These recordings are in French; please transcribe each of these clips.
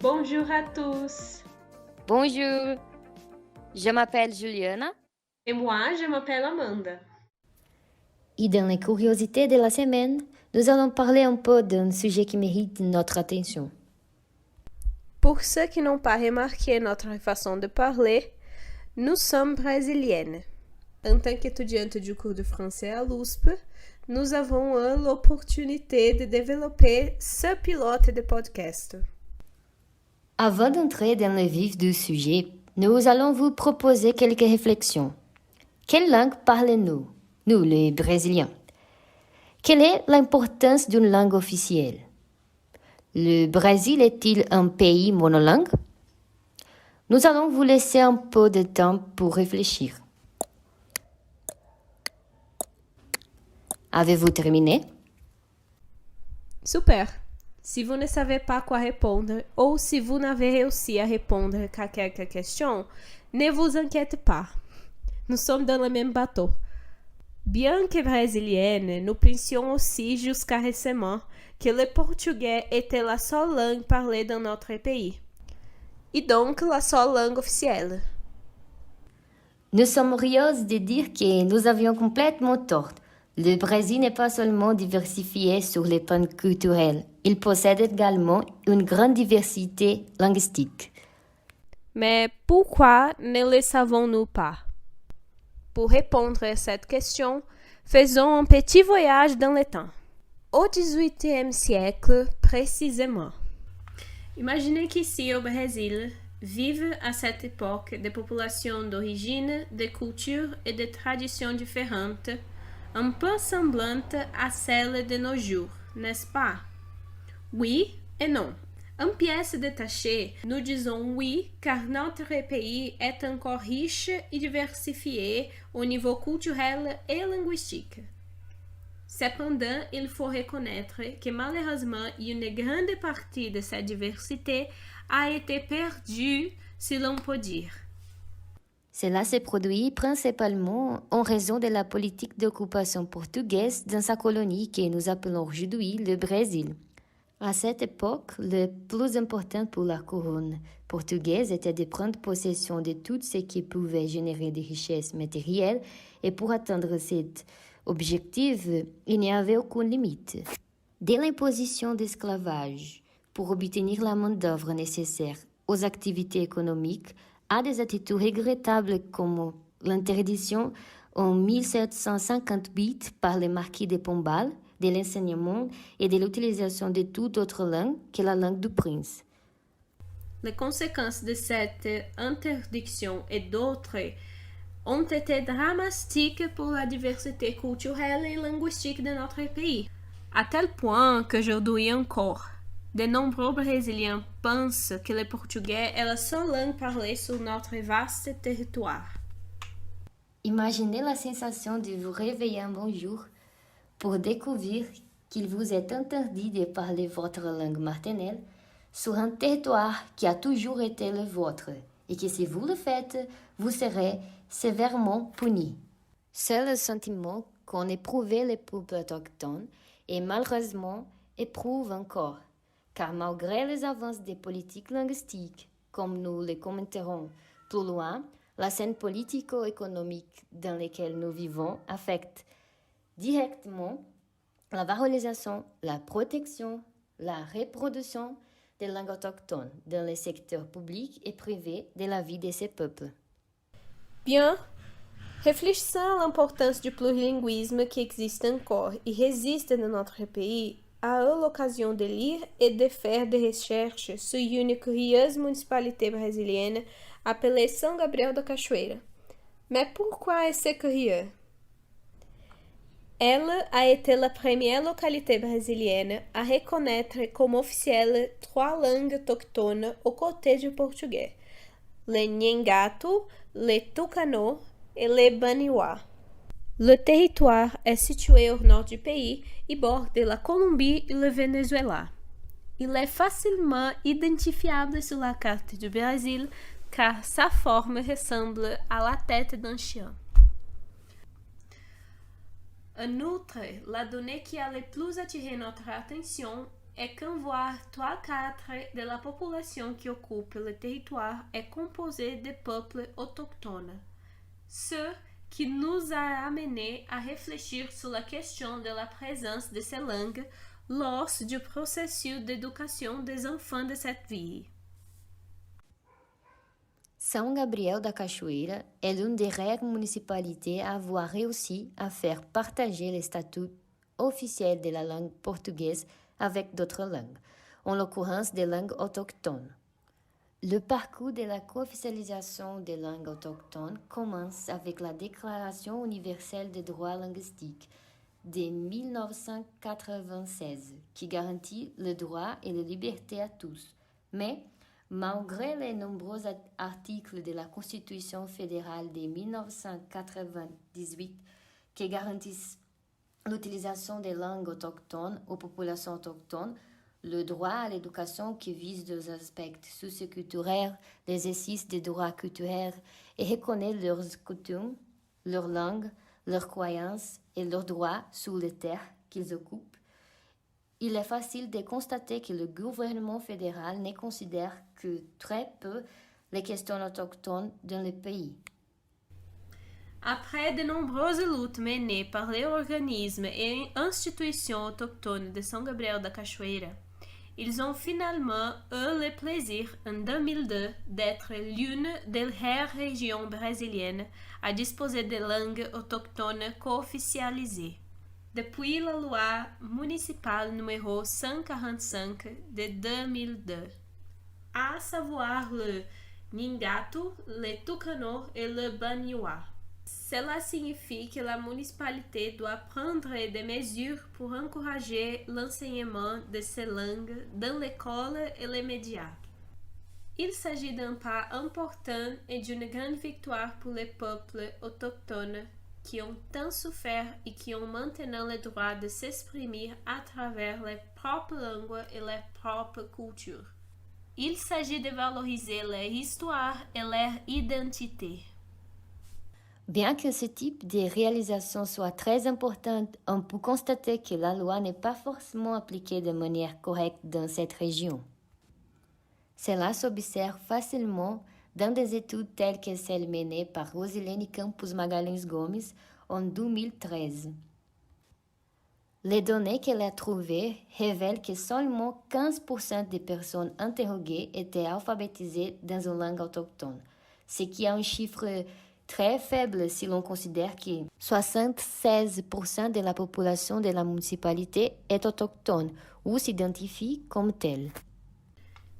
Bonjour à tous. Bonjour, je m'appelle Juliana. Et moi, je m'appelle Amanda. Et dans les curiosités de la semaine, nous allons parler un peu d'un sujet qui mérite notre attention. Pour ceux qui n'ont pas remarqué notre façon de parler, nous sommes brésiliennes. En tant qu'étudiante du cours de français à l'USP, nous avons eu l'opportunité de développer ce pilote de podcast. Avant d'entrer dans le vif du sujet, nous allons vous proposer quelques réflexions. Quelle langue parlons-nous, nous les Brésiliens? Quelle est l'importance d'une langue officielle? Le Brésil est-il un pays monolingue? Nous allons vous laisser un peu de temps pour réfléchir. Avez-vous terminé? Super! Si vous ne savez pas quoi répondre ou si vous n'avez réussi à répondre à quelques questions, ne vous inquiétez pas. Nous sommes dans le même bateau. Bien que brésilienne, nous pensions aussi jusqu'à récemment que le portugais était la seule langue parlée dans notre pays. Et donc la seule langue officielle. Nous sommes heureuses de dire que nous avions complètement tort. Le Brésil n'est pas seulement diversifié sur les plans culturels, il possède également une grande diversité linguistique. Mais pourquoi ne le savons-nous pas? Pour répondre à cette question, faisons un petit voyage dans le temps. Au XVIIIe siècle, précisément. Imaginez qu'ici au Brésil, vivent à cette époque des populations d'origine, de cultures et de traditions différentes, un peu semblantes à celles de nos jours, n'est-ce pas? Oui et non. En pièces détachées, nous disons oui car notre pays est encore riche et diversifié au niveau culturel et linguistique. Cependant, il faut reconnaître que malheureusement, une grande partie de cette diversité a été perdue, si l'on peut dire. Cela se produit principalement en raison de la politique d'occupation portugaise dans sa colonie que nous appelons aujourd'hui le Brésil. À cette époque, le plus important pour la couronne portugaise était de prendre possession de tout ce qui pouvait générer des richesses matérielles et pour atteindre cet objectif, il n'y avait aucune limite. Dès l'imposition d'esclavage pour obtenir la main-d'œuvre nécessaire aux activités économiques, à des attitudes regrettables comme l'interdiction en 1758 par le marquis de Pombal de l'enseignement et de l'utilisation de toute autre langue que la langue du prince. Les conséquences de cette interdiction et d'autres ont été dramatiques pour la diversité culturelle et linguistique de notre pays, à tel point qu'aujourd'hui encore, de nombreux Brésiliens pensent que le portugais est la seule langue parlée sur notre vaste territoire. Imaginez la sensation de vous réveiller un bon jour pour découvrir qu'il vous est interdit de parler votre langue maternelle sur un territoire qui a toujours été le vôtre et que si vous le faites, vous serez sévèrement puni. C'est le sentiment qu'ont éprouvé les peuples autochtones et malheureusement éprouvent encore, car malgré les avances des politiques linguistiques, comme nous le commenterons plus loin, la scène politico-économique dans laquelle nous vivons affecte directement la valorisation, la protection, la reproduction des langues autochtones dans les secteurs publics et privés de la vie de ces peuples. Bien, réfléchissons à l'importance du plurilinguisme qui existe encore et résiste dans notre pays, a eu l'occasion de lire et de faire des recherches sur une curieuse municipalité brésilienne appelée São Gabriel da Cachoeira. Mais pourquoi est-ce curieux? Elle a été la première localité brésilienne à reconnaître comme officielle 3 langues autochtones aux côtés du portugais, le Nhengato, le Tucano et le Baniwa. Le territoire est situé au nord du pays et borde la Colombie et le Venezuela. Il est facilement identifiable sur la carte du Brésil car sa forme ressemble à la tête d'un chien. En outre, la donnée qui a le plus attiré notre attention est qu'un voire 3/4 de la population qui occupe le territoire est composée de peuples autochtones. Ce qui nous a amené à réfléchir sur la question de la présence de ces langues lors du processus d'éducation des enfants de cette ville. São Gabriel da Cachoeira est l'une des rares municipalités à avoir réussi à faire partager le statut officiel de la langue portugaise avec d'autres langues, en l'occurrence des langues autochtones. Le parcours de la co-officialisation des langues autochtones commence avec la Déclaration universelle des droits linguistiques de 1996, qui garantit le droit et la liberté à tous. Mais, malgré les nombreux articles de la Constitution fédérale de 1998 qui garantissent l'utilisation des langues autochtones aux populations autochtones, le droit à l'éducation qui vise des aspects socioculturels, l'exercice des droits culturels et reconnaît leurs coutumes, leur langue, leurs croyances et leurs droits sur les terres qu'ils occupent, il est facile de constater que le gouvernement fédéral ne considère que très peu les questions autochtones dans le pays. Après de nombreuses luttes menées par les organismes et institutions autochtones de São Gabriel da Cachoeira, ils ont finalement eu le plaisir en 2002 d'être l'une des rares régions brésiliennes à disposer de langues autochtones co-officialisées. Depuis la loi municipale numéro 145 de 2002, à savoir le Ngingatu, le Tucano et le Baniwa. Cela signifie que la municipalité doit prendre des mesures pour encourager l'enseignement de ces langues dans l'école et les médias. Il s'agit d'un pas important et d'une grande victoire pour les peuples autochtones qui ont tant souffert et qui ont maintenant le droit de s'exprimer à travers leurs propres langues et leur propre culture. Il s'agit de valoriser leur histoire et leur identité. Bien que ce type de réalisation soit très importante, on peut constater que la loi n'est pas forcément appliquée de manière correcte dans cette région. Cela s'observe facilement dans des études telles que celle menée par Rosilene Campos Magalhães Gomes en 2013. Les données qu'elle a trouvées révèlent que seulement 15% des personnes interrogées étaient alphabétisées dans une langue autochtone, ce qui est un chiffre très faible si l'on considère que 76% de la population de la municipalité est autochtone ou s'identifie comme telle.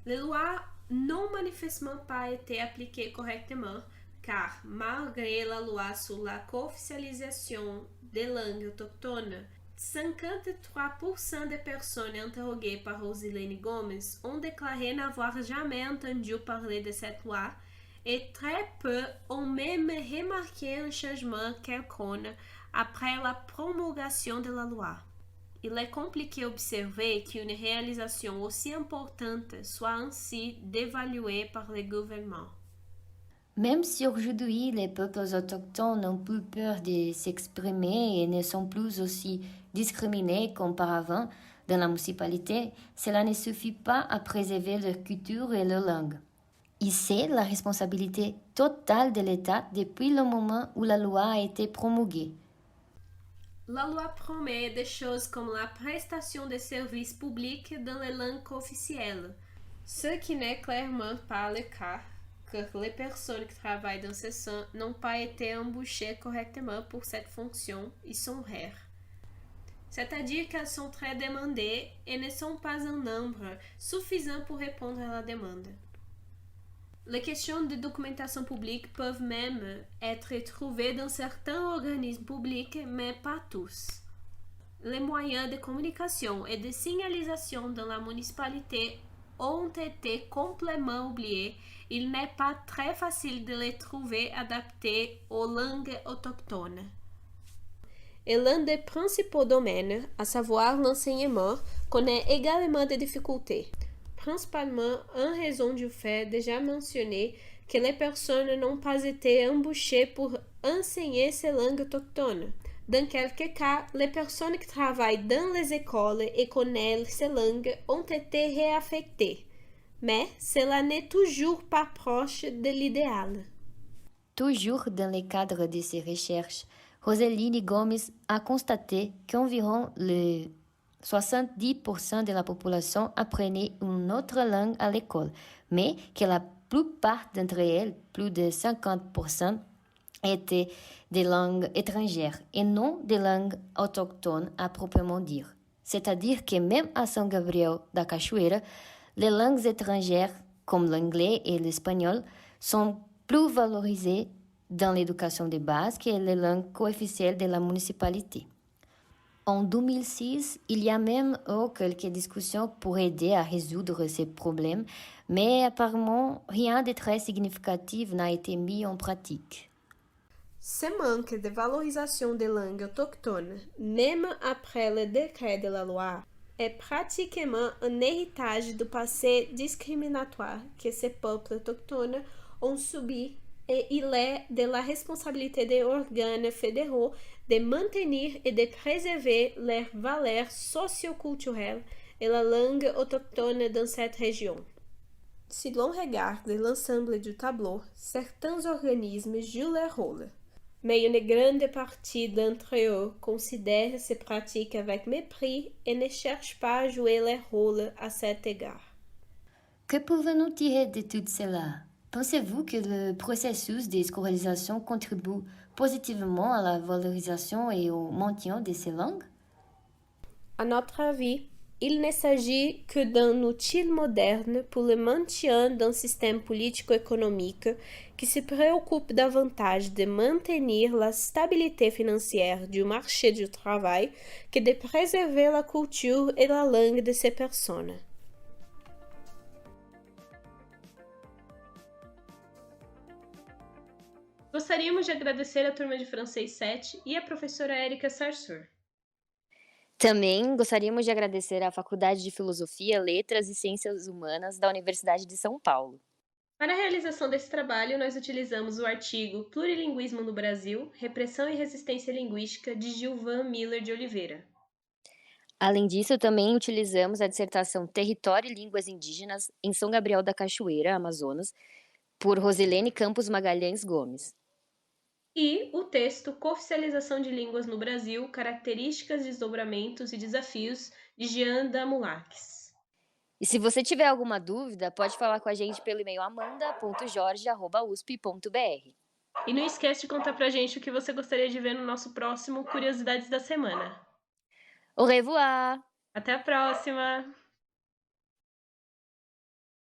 Les lois n'ont manifestement pas été appliquées correctement car, malgré la loi sur la co-officialisation des langues autochtones, 53% des personnes interrogées par Rosilene Gomes ont déclaré n'avoir jamais entendu parler de cette loi et très peu ont même remarqué un changement quelconque après la promulgation de la loi. Il est compliqué d'observer qu'une réalisation aussi importante soit ainsi dévaluée par le gouvernement. Même si aujourd'hui les peuples autochtones n'ont plus peur de s'exprimer et ne sont plus aussi discriminés qu'auparavant dans la municipalité, cela ne suffit pas à préserver leur culture et leur langue. Et c'est la responsabilité totale de l'État depuis le moment où la loi a été promulguée. La loi promet des choses comme la prestation de services publics dans les langues officielles, ce qui n'est clairement pas le cas, car les personnes qui travaillent dans ce sens n'ont pas été embauchées correctement pour cette fonction et sont rares. C'est-à-dire qu'elles sont très demandées et ne sont pas en nombre suffisant pour répondre à la demande. Les questions de documentation publique peuvent même être trouvées dans certains organismes publics, mais pas tous. Les moyens de communication et de signalisation dans la municipalité ont été complètement oubliés. Il n'est pas très facile de les trouver adaptés aux langues autochtones. Et l'un des principaux domaines, à savoir l'enseignement, connaît également des difficultés. Principalement en raison du fait déjà mentionné que les personnes n'ont pas été embauchées pour enseigner ces langues autochtones. Dans quelques cas, les personnes qui travaillent dans les écoles et connaissent ces langues ont été réaffectées, mais cela n'est toujours pas proche de l'idéal. Toujours dans le cadre de ses recherches, Roseline Gomes a constaté qu'environ le 70% de la population apprenait une autre langue à l'école, mais que la plupart d'entre elles, plus de 50%, étaient des langues étrangères et non des langues autochtones à proprement dire. C'est-à-dire que même à São Gabriel da Cachoeira, les langues étrangères, comme l'anglais et l'espagnol, sont plus valorisées dans l'éducation de base que les langues co-officielles de la municipalité. En 2006, il y a même eu quelques discussions pour aider à résoudre ces problèmes, mais apparemment, rien de très significatif n'a été mis en pratique. Ce manque de valorisation des langues autochtones, même après le décret de la loi, est pratiquement un héritage du passé discriminatoire que ces peuples autochtones ont subi et il est de la responsabilité des organes fédéraux de maintenir et de préserver leurs valeurs socioculturelles et la langue autochtone dans cette région. Si l'on regarde l'ensemble du tableau, certains organismes jouent leur rôle, mais une grande partie d'entre eux considèrent ces pratiques avec mépris et ne cherchent pas à jouer leur rôle à cet égard. Que pouvons-nous tirer de tout cela? Pensez-vous que le processus de scolarisation contribue positivement à la valorisation et au maintien de ces langues? À notre avis, il ne s'agit que d'un outil moderne pour le maintien d'un système politico-économique qui se préoccupe davantage de maintenir la stabilité financière du marché du travail que de préserver la culture et la langue de ces personnes. Gostaríamos de agradecer à turma de francês 7 e à professora Érica Sarsur. Também gostaríamos de agradecer à Faculdade de Filosofia, Letras e Ciências Humanas da Universidade de São Paulo. Para a realização desse trabalho, nós utilizamos o artigo Plurilinguismo no Brasil, Repressão e Resistência Linguística, de Gilvan Miller de Oliveira. Além disso, também utilizamos a dissertação Território e Línguas Indígenas em São Gabriel da Cachoeira, Amazonas, por Rosilene Campos Magalhães Gomes. E o texto Cooficialização de Línguas no Brasil, Características, Desdobramentos e Desafios, de Jean Damulakis. E se você tiver alguma dúvida, pode falar com a gente pelo e-mail amanda.jorge@usp.br. E não esquece de contar pra gente o que você gostaria de ver no nosso próximo Curiosidades da Semana. Au revoir! Até a próxima!